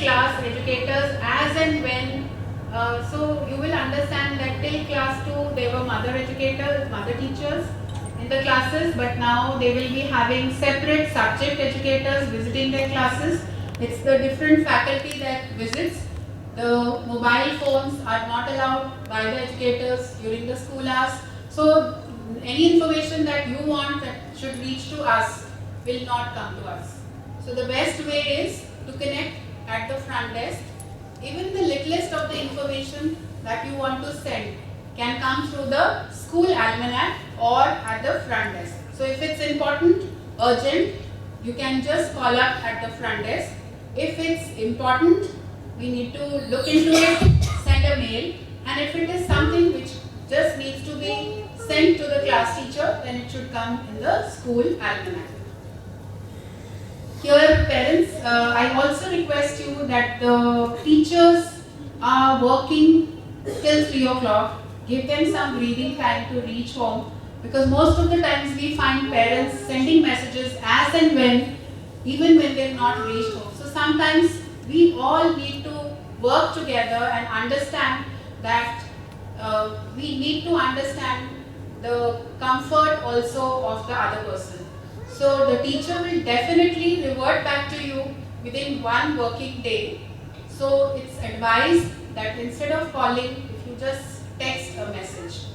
class educators as and when. So you will understand that till class 2 they were mother educators, mother teachers in the classes, but now they will be having separate subject educators visiting their classes. It's the different faculty that visits. The mobile phones are not allowed by the educators during the school hours. So any information that you want that should reach to us will not come to us. So the best way is to connect at the front desk. Even the littlest of the information that you want to send can come through the school almanac or at the front desk. So if it's important, urgent, you can just call up at the front desk. If it's important, we need to look into it, send a mail, and if it is something which just needs to be sent to the class teacher, then it should come in the school almanac. Here parents, I also request you that the teachers are working till 3 o'clock, give them some breathing time to reach home, because most of the times we find parents sending messages as and when, even when they've not reached home. So sometimes we all need to work together and understand that we need to understand the comfort also of the other person. So the teacher will definitely revert back to you within one working day. So it's advised that instead of calling, if you just text a message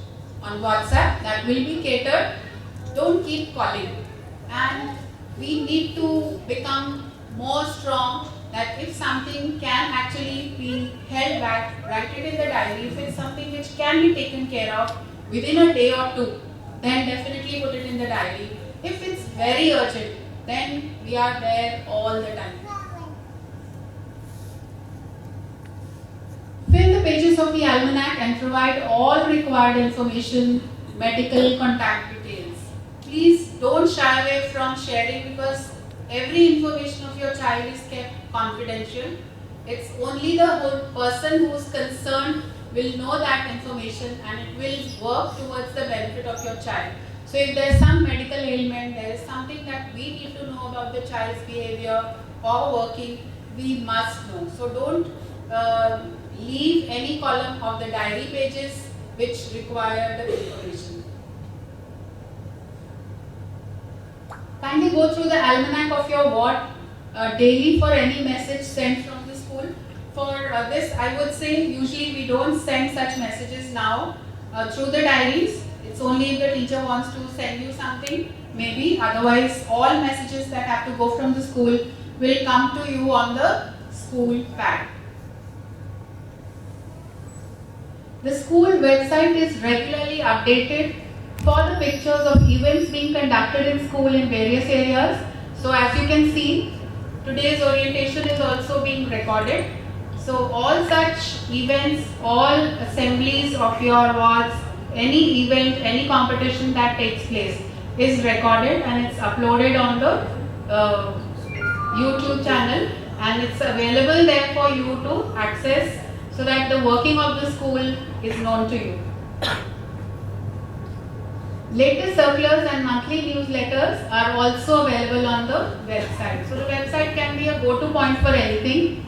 on WhatsApp, that will be catered. Don't keep calling. And we need to become more strong, that if something can actually be held back, write it in the diary. If it's something which can be taken care of within a day or two, then definitely put it in the diary. If it's very urgent, then we are there all the time. Fill the pages of the almanac and provide all required information, medical contact details. Please don't shy away from sharing, because every information of your child is kept confidential. It's only the whole person who is concerned will know that information, and it will work towards the benefit of your child. So if there is some medical ailment, there is something that we need to know about the child's behavior or working, we must know. So don't leave any column of the diary pages which require the information. Kindly go through the almanac of your ward daily for any message sent from the school. For this, I would say usually we don't send such messages now through the diaries. It's only if the teacher wants to send you something, maybe. Otherwise, all messages that have to go from the school will come to you on the school pad. The school website is regularly updated for the pictures of events being conducted in school in various areas. So as you can see, today's orientation is also being recorded. So all such events, all assemblies of your wards, any event, any competition that takes place is recorded and it's uploaded on the YouTube channel, and it's available there for you to access so that the working of the school is known to you. Latest circulars and monthly newsletters are also available on the website. So the website can be a go-to point for anything.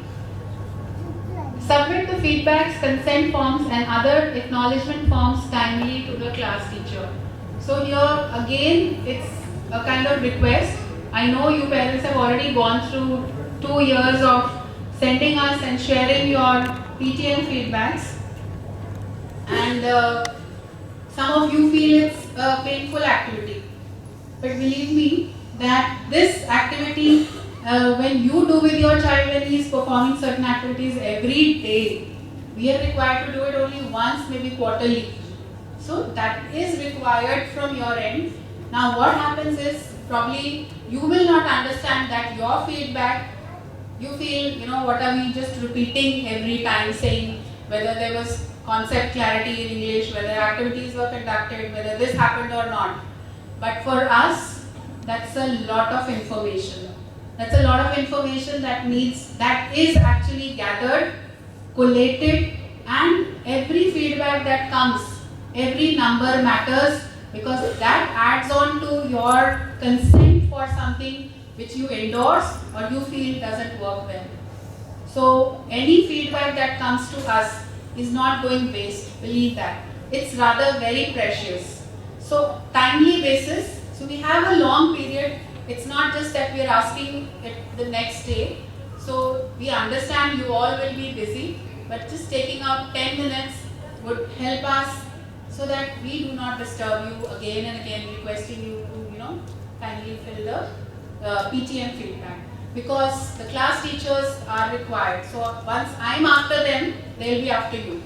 Submit the feedbacks, consent forms and other acknowledgement forms timely to the class teacher. So here again it's a kind of request. I know you parents have already gone through 2 years of sending us and sharing your PTM feedbacks, and some of you feel it's a painful activity. But believe me that this activity, when you do with your child when he is performing certain activities every day, we are required to do it only once, maybe quarterly. So that is required from your end. Now what happens is, probably you will not understand that your feedback, you feel, what are we just repeating every time, saying whether there was concept clarity in English, whether activities were conducted, whether this happened or not. But for us, that's a lot of information. That's a lot of information that is actually gathered, collated, and every feedback that comes, every number matters, because that adds on to your consent for something which you endorse or you feel doesn't work well. So any feedback that comes to us is not going waste, believe that. It's rather very precious. So timely basis, so we have a long period. It's not just that we are asking it the next day. So we understand you all will be busy, but just taking out 10 minutes would help us so that we do not disturb you again and again, requesting you to, kindly fill the PTM feedback. Because the class teachers are required. So once I'm after them, they'll be after you.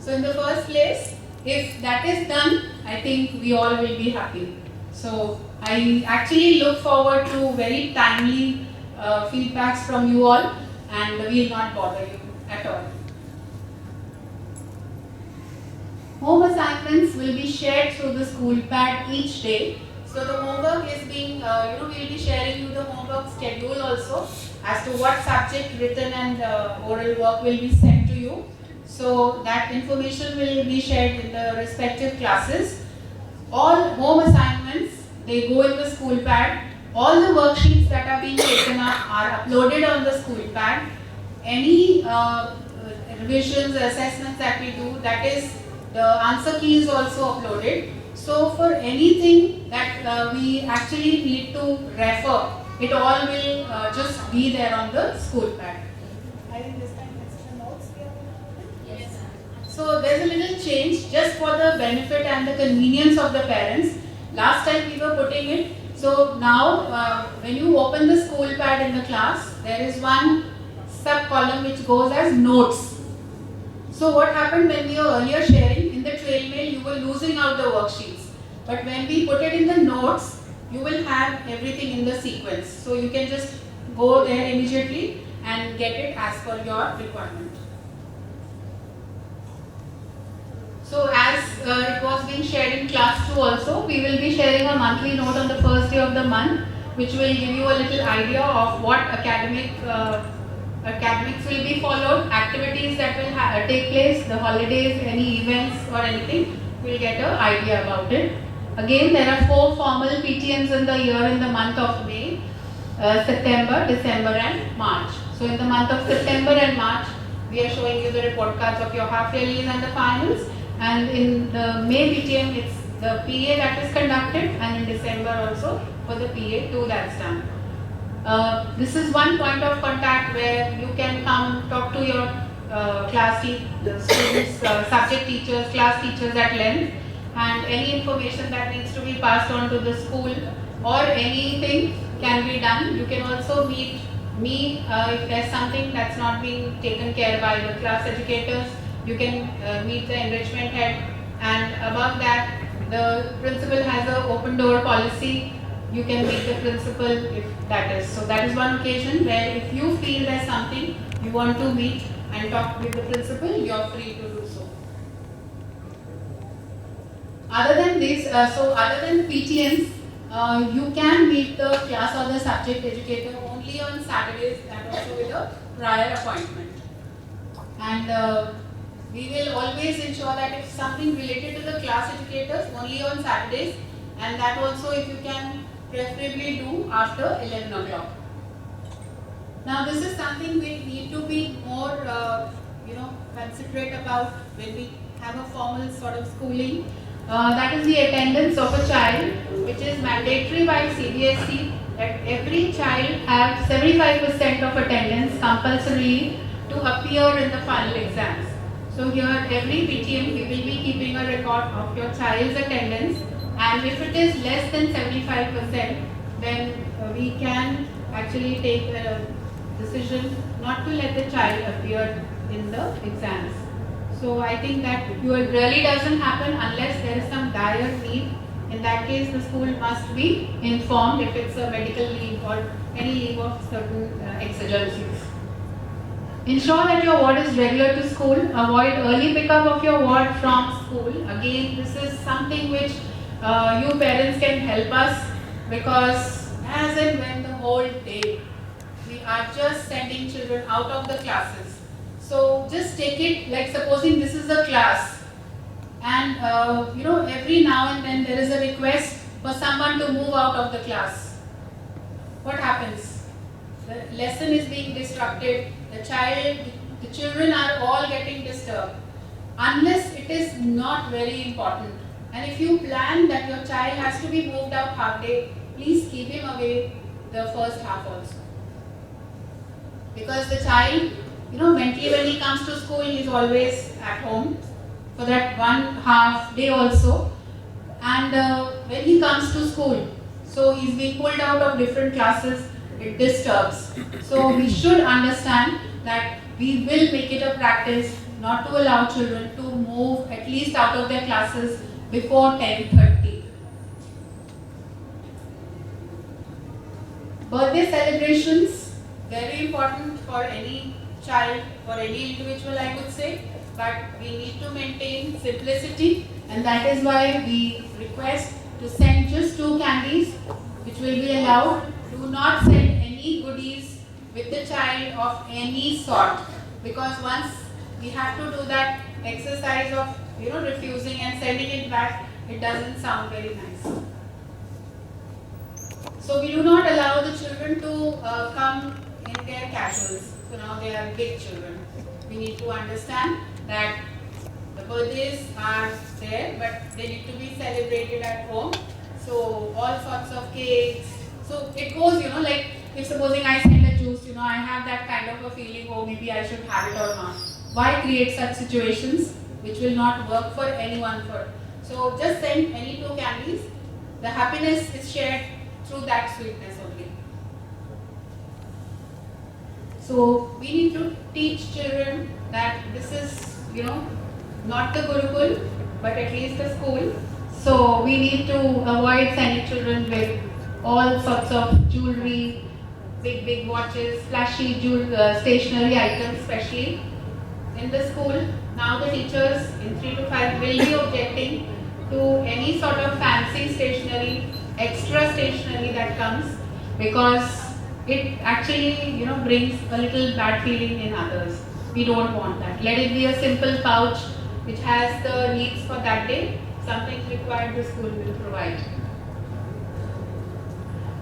So in the first place, if that is done, I think we all will be happy. So I actually look forward to very timely feedbacks from you all, and we will not bother you at all. Home assignments will be shared through the school pad each day. So the homework is being, we'll be sharing you the homework schedule also as to what subject written and oral work will be sent to you. So that information will be shared in the respective classes. All home assignments, they go in the school pad. All the worksheets that are being taken up are uploaded on the school pad. Any revisions, assessments that we do, that is, the answer key is also uploaded. So for anything that we actually need to refer, it all will just be there on the school pad. I think this time it's the notes we are. Yes. So there's a little change just for the benefit and the convenience of the parents. Last time we were putting it. So now when you open the school pad in the class, there is one sub column which goes as notes. So what happened when we were earlier sharing in the trail mail, you were losing out the worksheets. But when we put it in the notes, you will have everything in the sequence. So you can just go there immediately and get it as per your requirement. So as it was being shared in class 2 also, we will be sharing a monthly note on the first day of the month, which will give you a little idea of what academics will be followed, activities that will take place, the holidays, any events or anything, we'll get an idea about it. Again, there are 4 formal PTMs in the year in the month of May, September, December and March. So in the month of September and March, we are showing you the report cards of your half yearlies and the finals. And in the May PTM, it's the PA that is conducted, and in December also for the PA2 that's done. This is one point of contact where you can come talk to your students, subject teachers, class teachers at length, and any information that needs to be passed on to the school or anything can be done. You can also meet me if there's something that's not being taken care by the class educators. You can meet the enrichment head, and above that the principal has an open door policy. You can meet the principal if that is. So that is one occasion where if you feel there's something you want to meet and talk with the principal, you're free to do so. Other than this, other than PTMs, you can meet the class or the subject educator only on Saturdays and also with a prior appointment. And we will always ensure that if something related to the class educators, only on Saturdays, and that also if you can preferably do after 11 o'clock. Now this is something we need to be more considerate about when we have a formal sort of schooling. That is the attendance of a child, which is mandatory by CBSE, that every child have 75% of attendance compulsorily to appear in the final exams. So here every PTM we will be keeping a record of your child's attendance, and if it is less than 75%, then we can actually take a decision not to let the child appear in the exams. So I think that it really doesn't happen unless there is some dire need. In that case, the school must be informed if it's a medical leave or any leave of certain exigencies. Ensure that your ward is regular to school. Avoid early pickup of your ward from school. Again, this is something which you parents can help us, because as and when the whole day we are just sending children out of the classes. So just take it like supposing this is a class, and every now and then there is a request for someone to move out of the class. What happens? The lesson is being disrupted, the children are all getting disturbed, unless it is not very important. And if you plan that your child has to be moved out half day, please keep him away the first half also. Because the child, mentally when he comes to school, he is always at home for that one half day also. And when he comes to school, so he's being pulled out of different classes, it disturbs. So we should understand that we will make it a practice not to allow children to move at least out of their classes before 10:30. Birthday celebrations, very important for any child or any individual, I would say, but we need to maintain simplicity, and that is why we request to send just 2 candies which will be allowed. Do not send any goodies with the child of any sort, because once we have to do that exercise of refusing and sending it back, it doesn't sound very nice. So we do not allow the children to come in their casuals. So now they are big children. We need to understand that the birthdays are there, but they need to be celebrated at home. So all sorts of cakes. So it goes, like if supposing I send a juice, I have that kind of a feeling, oh maybe I should have it or not. Why create such situations which will not work for anyone for? So just send any 2 candies. The happiness is shared through that sweetness only. So we need to teach children that this is, not the Gurukul, but at least a school. So we need to avoid sending children with all sorts of jewelry, big watches, flashy stationery items, especially in the school. Now the teachers in 3 to 5 will be objecting to any sort of fancy stationery, extra stationery that comes, because it actually brings a little bad feeling in others. We don't want that. Let it be a simple pouch which has the needs for that day. Something required, the school will provide.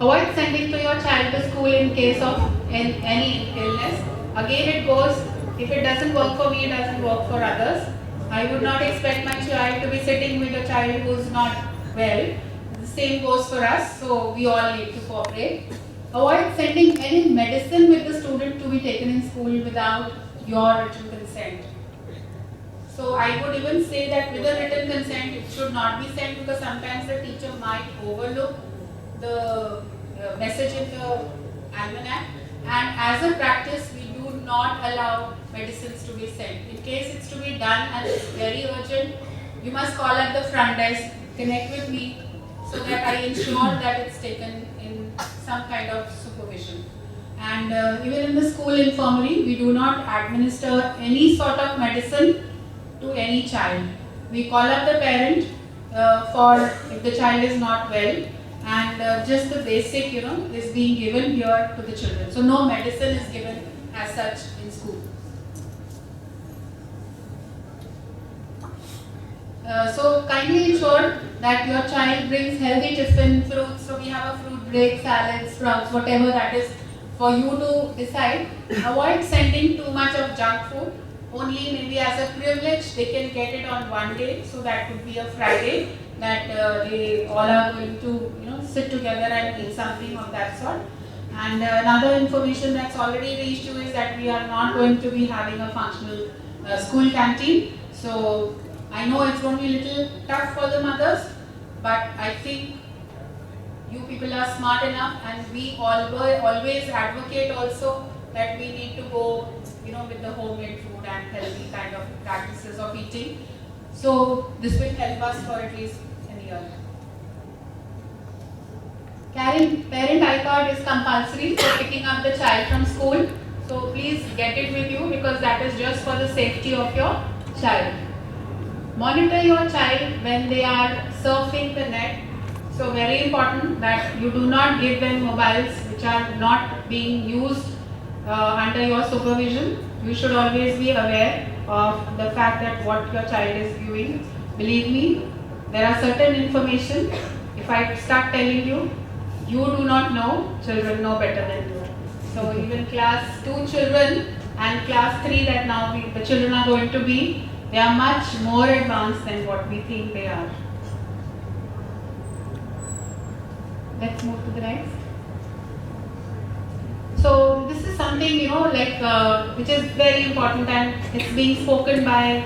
Avoid sending to your child to school in case of any illness. Again it goes, if it doesn't work for me, it doesn't work for others. I would not expect my child to be sitting with a child who is not well. The same goes for us, so we all need to cooperate. Avoid sending any medicine with the student to be taken in school without your written consent. So I would even say that with a written consent, it should not be sent, because sometimes the teacher might overlook the message in the almanac, and as a practice we do not allow medicines to be sent. In case it's to be done and it's very urgent, you must call at the front desk, connect with me, so that I ensure that it's taken in some kind of supervision. And even in the school infirmary, we do not administer any sort of medicine to any child. We call up the parent for if the child is not well, and just the basic is being given here to the children. So no medicine is given as such in school. So kindly ensure that your child brings healthy tiffin, fruits. So we have a fruit break, salads, sprouts, whatever that is for you to decide. Avoid sending too much of junk food. Only maybe as a privilege they can get it on one day. So that could be a Friday that they all are going to sit together and eat something of that sort. And another information that's already reached you is that we are not going to be having a functional school canteen. So I know it's going to be a little tough for the mothers, but I think you people are smart enough, and we always advocate also that we need to go with the homemade food and healthy kind of practices of eating. So this will help us for at least a year. Parent iCard is compulsory for picking up the child from school. So please get it with you, because that is just for the safety of your child. Monitor your child when they are surfing the net. So very important that you do not give them mobiles which are not being used under your supervision. You should always be aware of the fact that what your child is viewing. Believe me, there are certain information, if I start telling you, you do not know, children know better than you. So even class 2 children and class 3 that now the children are going to be, they are much more advanced than what we think they are. Let's move to the next. So this is something, which is very important, and it's being spoken by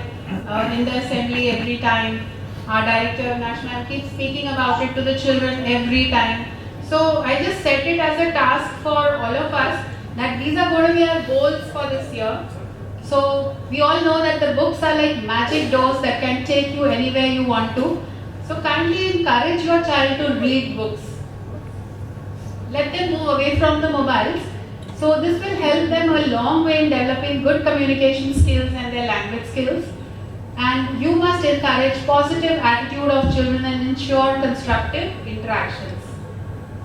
in the assembly every time. Our director national keeps speaking about it to the children every time. So I just set it as a task for all of us that these are going to be our goals for this year. So we all know that the books are like magic doors that can take you anywhere you want to. So kindly encourage your child to read books. Let them move away from the mobiles. So this will help them a long way in developing good communication skills and their language skills. And you must encourage positive attitude of children and ensure constructive interactions.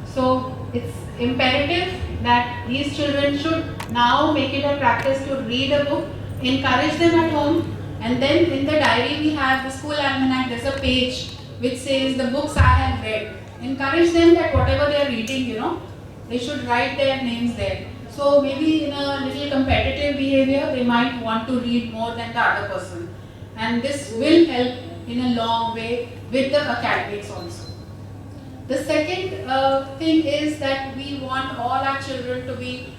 So it's imperative that these children should now make it a practice to read a book, encourage them at home, and then in the diary we have the school almanac, there's a page which says the books I have read. Encourage them that whatever they are reading, they should write their names there. So maybe in a little competitive behavior, they might want to read more than the other person. And this will help in a long way with the academics also. The second thing is that we want all our children to be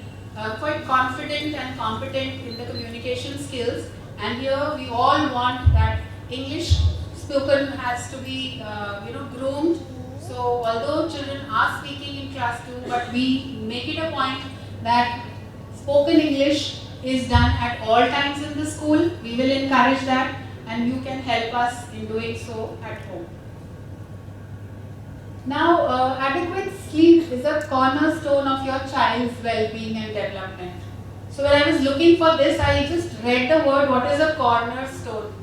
quite confident and competent in the communication skills. And here we all want that English spoken has to be groomed. So although children are speaking in class 2, but we make it a point that spoken English is done at all times in the school. We will encourage that, and you can help us in doing so at home. Now, adequate sleep is a cornerstone of your child's well-being and development. So when I was looking for this, I just read the word, what is a cornerstone?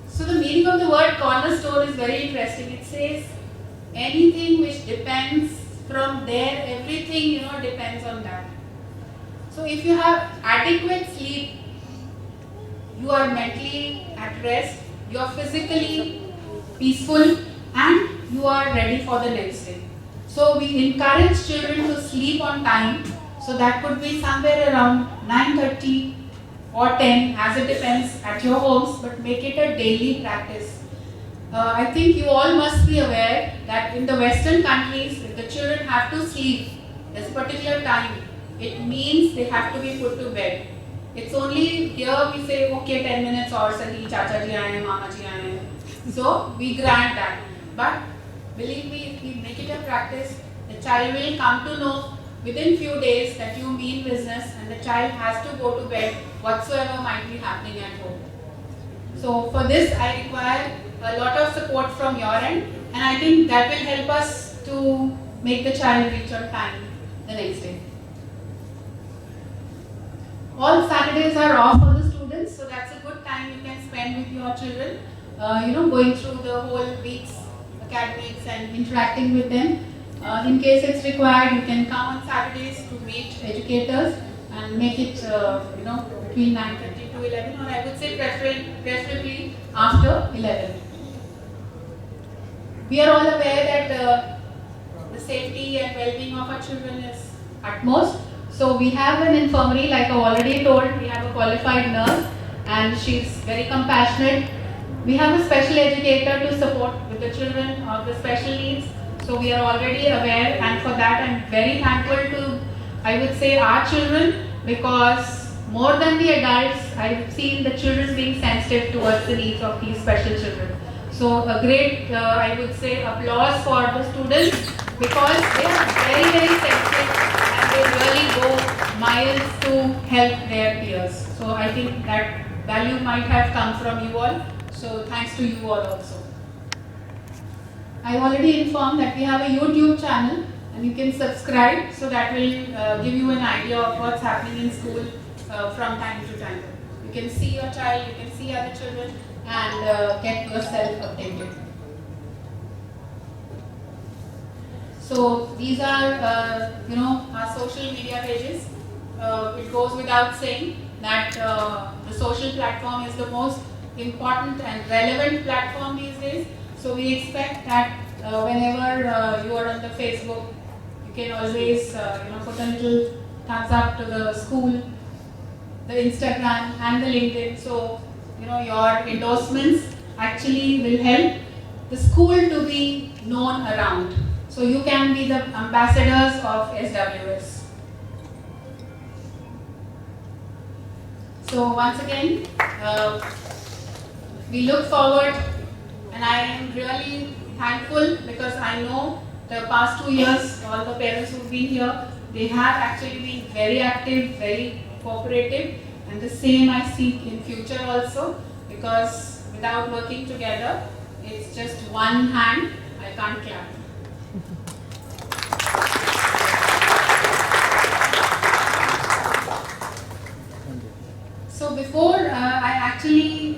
So the meaning of the word cornerstone is very interesting. It says anything which depends from there, everything depends on that. So if you have adequate sleep, you are mentally at rest, you are physically peaceful, and you are ready for the next day. So we encourage children to sleep on time. So that could be somewhere around 9:30 or 10, as it depends at your homes, but make it a daily practice. I think you all must be aware that in the Western countries, if the children have to sleep this particular time, it means they have to be put to bed. It's only here we say, okay, 10 minutes or sahi, chacha ji aaye, mama ji aaye. So we grant that. But believe me, if we make it a practice, the child will come to know within few days that you mean business, and the child has to go to bed whatsoever might be happening at home. So for this I require a lot of support from your end, and I think that will help us to make the child reach on time the next day. All Saturdays are off for the students, so that's a good time you can spend with your children, going through the whole week's academics and interacting with them. In case it's required, you can come on Saturdays to meet educators and make it, between 9:30 to 11, or I would say preferably after 11. We are all aware that the safety and well-being of our children is utmost. So we have an infirmary, like I already told, we have a qualified nurse, and she's very compassionate. We have a special educator to support with the children of the special needs. So we are already aware, and for that I'm very thankful to, I would say, our children, because more than the adults, I've seen the children being sensitive towards the needs of these special children. So a great, I would say, applause for the students, because they are very, very sensitive and they really go miles to help their peers. So I think that value might have come from you all. So thanks to you all also. I already informed that we have a YouTube channel, and you can subscribe, so that will give you an idea of what's happening in school from time to time. You can see your child, you can see other children, and get yourself updated. So these are, our social media pages. It goes without saying that the social platform is the most important and relevant platform these days. So we expect that whenever you are on the Facebook, you can always put a little thumbs up to the school the Instagram and the LinkedIn. So, your endorsements actually will help the school to be known around. So you can be the ambassadors of SWS. So once again, we look forward, and I am really thankful because I know the past 2 years, all the parents who've been here, they have actually been very active, very cooperative, and the same I seek in future also, because without working together, it's just one hand, I can't clap. So before I actually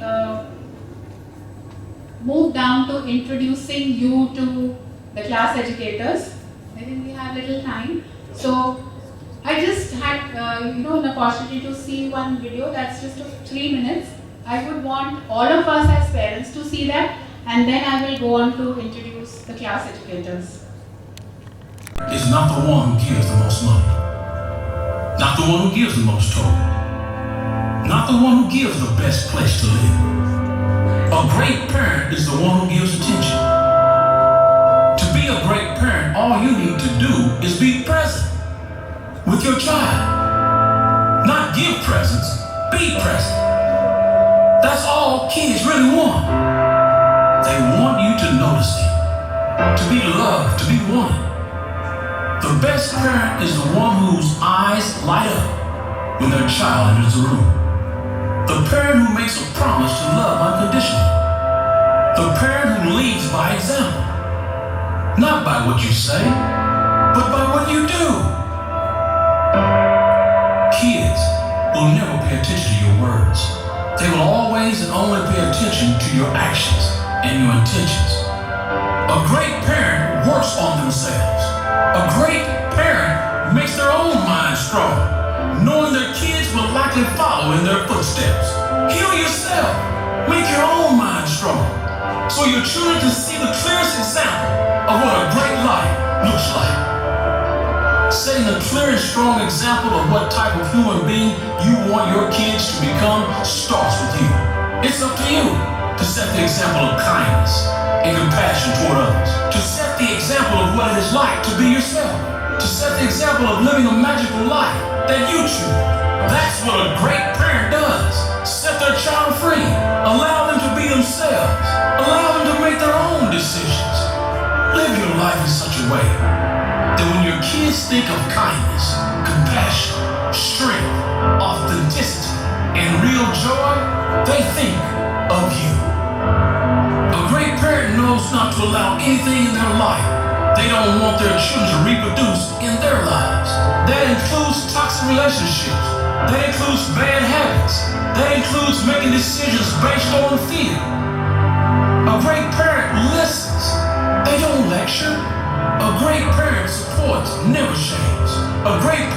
move down to introducing you to the class educators, I think we have little time. So I just had an opportunity to see one video that's just 3 minutes. I would want all of us as parents to see that, and then I will go on to introduce the class educators. Is not the one who gives the most money, not the one who gives the most total, not the one who gives the best place to live. A great parent is the one who gives attention. To be a great parent, all you need to do is be present with your child. Not give presents, be present. That's all kids really want. They want you to notice them, to be loved, to be wanted. The best parent is the one whose eyes light up when their child enters the room. The parent who makes a promise to love unconditionally. The parent who leads by example. Not by what you say, but by what you do. Kids will never pay attention to your words. They will always and only pay attention to your actions and your intentions. A great parent works on themselves. A great parent makes their own mind strong, knowing their kids will likely follow in their footsteps. Heal yourself. Make your own mind strong, so your children can see the clearest example of what a great life looks like. Setting a clear and strong example of what type of human being you want your kids to become starts with you. It's up to you to set the example of kindness and compassion toward others, to set the example of what it is like to be yourself, to set the example of living a magical life that you choose. That's what a great parent does. Set their child free, allow them to be themselves, allow them to make their own decisions. Live your life in such a way that when your kids think of kindness, compassion, strength, authenticity, and real joy, they think of you. A great parent knows not to allow anything in their life they don't want their children to reproduce in their lives. That includes toxic relationships. That includes bad habits. That includes making decisions based on fear. A great parent listens. They don't lecture. A great parent supports, never shames. A great